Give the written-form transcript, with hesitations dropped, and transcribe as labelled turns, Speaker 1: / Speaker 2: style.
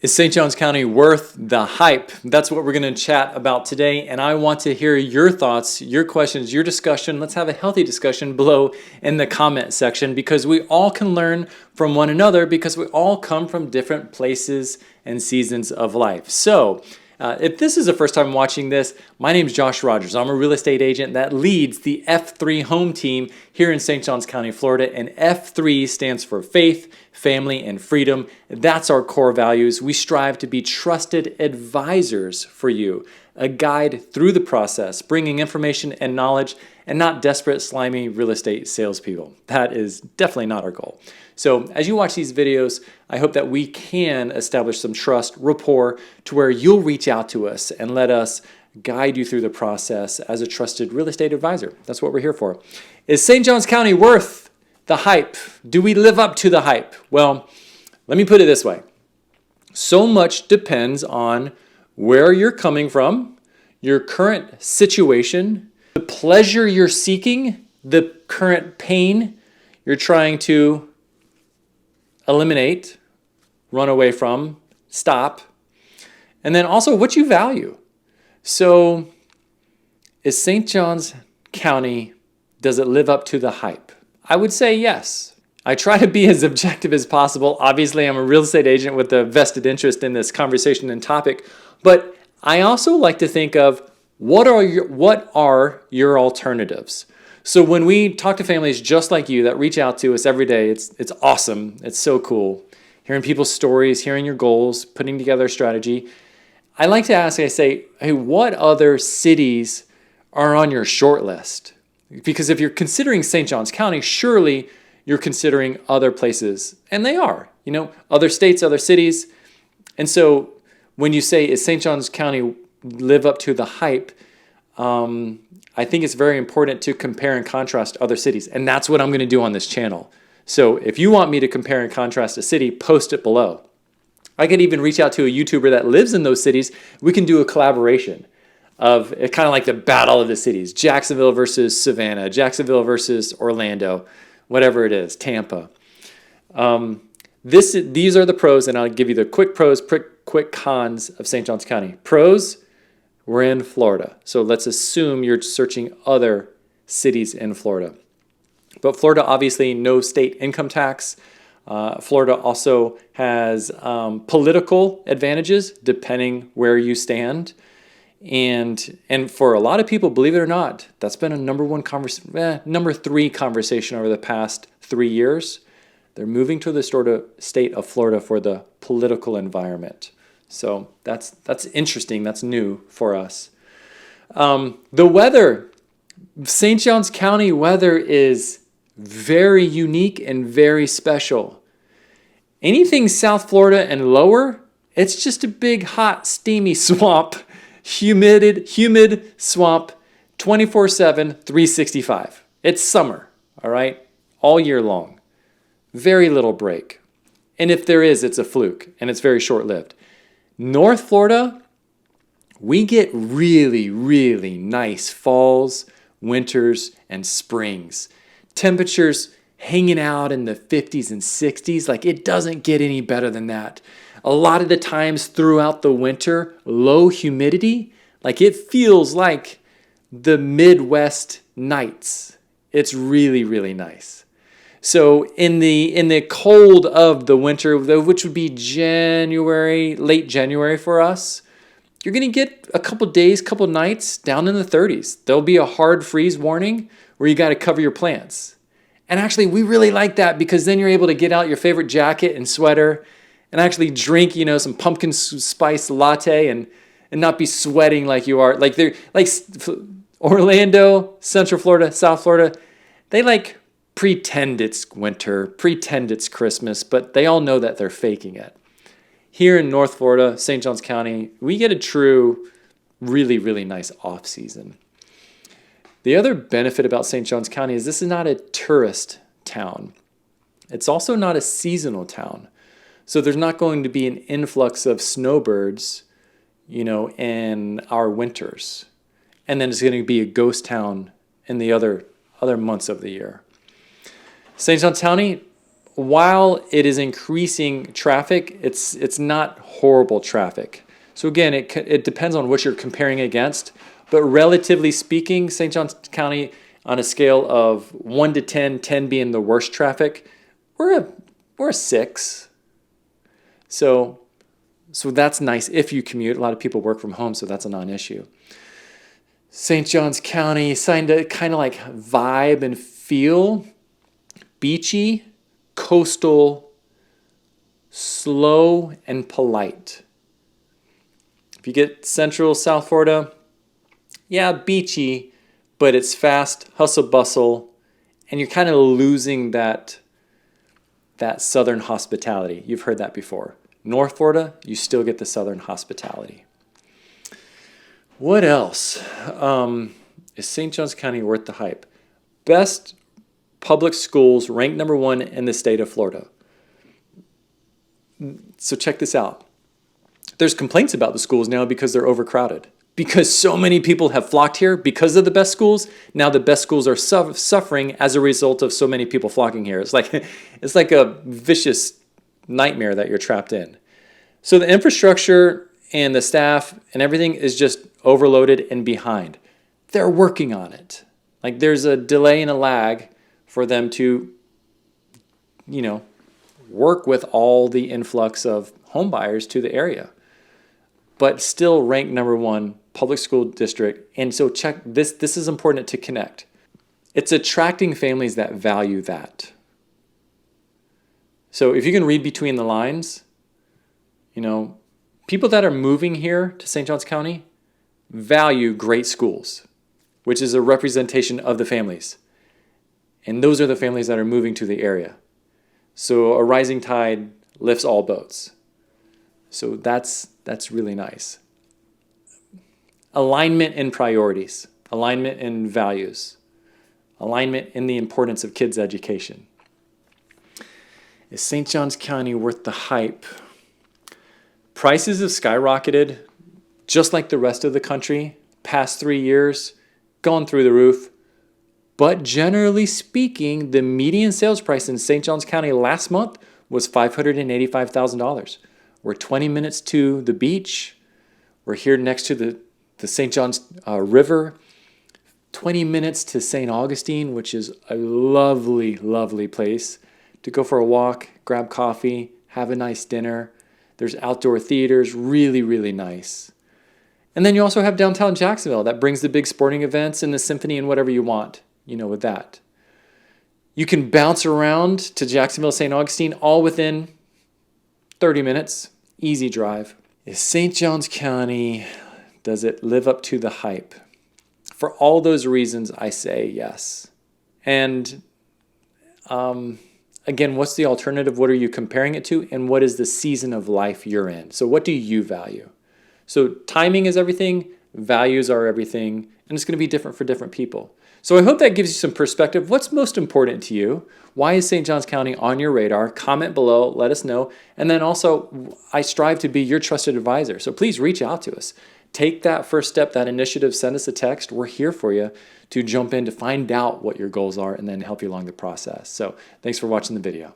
Speaker 1: Is St. Johns County worth the hype? That's what we're going to chat about today, and I want to hear your thoughts, your questions, your discussion. Let's have a healthy discussion below in the comment section because we all can learn from one another because we all come from different places and seasons of life. So, if this is the first time watching this, my name is Josh Rogers. I'm a real estate agent that leads the F3 home team here in St. Johns County, Florida, and F3 stands for faith, family, and freedom. That's our core values. We strive to be trusted advisors for you, a guide through the process, bringing information and knowledge, and not desperate, slimy real estate salespeople. That is definitely not our goal. So as you watch these videos, I hope that we can establish some trust, rapport, to where you'll reach out to us and let us guide you through the process as a trusted real estate advisor. That's what we're here for. Is St. Johns County worth the hype? Do we live up to the hype? Well, let me put it this way. So much depends on where you're coming from, your current situation, the pleasure you're seeking, the current pain you're trying to eliminate, run away from, stop, and then also what you value. So is St. Johns County, does it live up to the hype? I would say yes. I try to be as objective as possible. Obviously, I'm a real estate agent with a vested interest in this conversation and topic, but I also like to think of what are your alternatives? So when we talk to families just like you that reach out to us every day, it's awesome. It's so cool. Hearing people's stories, hearing your goals, putting together a strategy. I like to ask, I say, hey, what other cities are on your short list? Because if you're considering St. Johns County, surely you're considering other places. And they are, other states, other cities. And so when you say, is St. Johns County live up to the hype? I think it's very important to compare and contrast other cities. And that's what I'm going to do on this channel. So if you want me to compare and contrast a city, post it below. I could even reach out to a YouTuber that lives in those cities. We can do a collaboration of kind of like the battle of the cities. Jacksonville versus Savannah, Jacksonville versus Orlando, whatever it is, Tampa. These are the pros, and I'll give you the quick pros, quick cons of St. Johns County. Pros, we're in Florida. So let's assume you're searching other cities in Florida. But Florida, obviously, no state income tax. Florida also has political advantages depending where you stand. And for a lot of people, believe it or not, that's been a number 3 conversation over the past 3 years. They're moving to the state of Florida for the political environment. So that's interesting. That's new for us. The weather, St. Johns County weather is very unique and very special. Anything South Florida and lower, it's just a big, hot, steamy swamp, humid swamp, 24/7, 365. It's summer, all right, all year long. Very little break. And if there is, it's a fluke, and it's very short-lived. North Florida, we get really, really nice falls, winters, and springs. Temperatures hanging out in the 50s and 60s, like it doesn't get any better than that. A lot of the times throughout the winter, low humidity, like it feels like the Midwest nights. It's really, really nice. So in the cold of the winter, which would be late January for us, you're going to get a couple days, couple nights down in the 30s. There'll be a hard freeze warning where you got to cover your plants. And actually, we really like that because then you're able to get out your favorite jacket and sweater and actually drink, some pumpkin spice latte and not be sweating like you are. Like Orlando, Central Florida, South Florida, they pretend it's winter, pretend it's Christmas, but they all know that they're faking it. Here in North Florida, St. Johns County, we get a true, really, really nice off-season. The other benefit about St. Johns County is this is not a tourist town. It's also not a seasonal town. So there's not going to be an influx of snowbirds, in our winters. And then it's going to be a ghost town in the other months of the year. St. Johns County, while it is increasing traffic, it's not horrible traffic. So again, it depends on what you're comparing against, but relatively speaking, St. Johns County on a scale of 1 to 10, 10 being the worst traffic, we're a 6. So that's nice if you commute. A lot of people work from home, so that's a non-issue. St. Johns County, kind of like vibe and feel, beachy, coastal, slow, and polite. If you get Central South Florida, yeah, beachy, but it's fast, hustle bustle, and you're kind of losing that southern hospitality. You've heard that before. North Florida, you still get the southern hospitality. What else? Is St. Johns County worth the hype? Best public schools, ranked number 1 in the state of Florida. So check this out. There's complaints about the schools now because they're overcrowded. Because so many people have flocked here because of the best schools, now the best schools are suffering as a result of so many people flocking here. It's like a vicious nightmare that you're trapped in. So the infrastructure and the staff and everything is just overloaded and behind. They're working on it. Like there's a delay and a lag for them to, work with all the influx of home buyers to the area. But still ranked number 1 public school district. And so check this. This is important to connect. It's attracting families that value that. So if you can read between the lines, people that are moving here to St. Johns County value great schools, which is a representation of the families. And those are the families that are moving to the area. So a rising tide lifts all boats. So that's really nice. Alignment in priorities, alignment in values, alignment in the importance of kids' education. Is St. Johns County worth the hype? Prices have skyrocketed, just like the rest of the country, past 3 years, gone through the roof. But generally speaking, the median sales price in St. Johns County last month was $585,000. We're 20 minutes to the beach. We're here next to the St. Johns River. 20 minutes to St. Augustine, which is a lovely, lovely place to go for a walk, grab coffee, have a nice dinner. There's outdoor theaters, really, really nice. And then you also have downtown Jacksonville that brings the big sporting events and the symphony and whatever you want, with that. You can bounce around to Jacksonville, St. Augustine, all within 30 minutes. Easy drive. Is St. Johns County, does it live up to the hype? For all those reasons, I say yes. And again, what's the alternative? What are you comparing it to? And what is the season of life you're in? So what do you value? So timing is everything. Values are everything. And it's going to be different for different people. So I hope that gives you some perspective. What's most important to you? Why is St. Johns County on your radar? Comment below, let us know. And then also, I strive to be your trusted advisor. So please reach out to us. Take that first step, that initiative, send us a text. We're here for you to jump in to find out what your goals are and then help you along the process. So thanks for watching the video.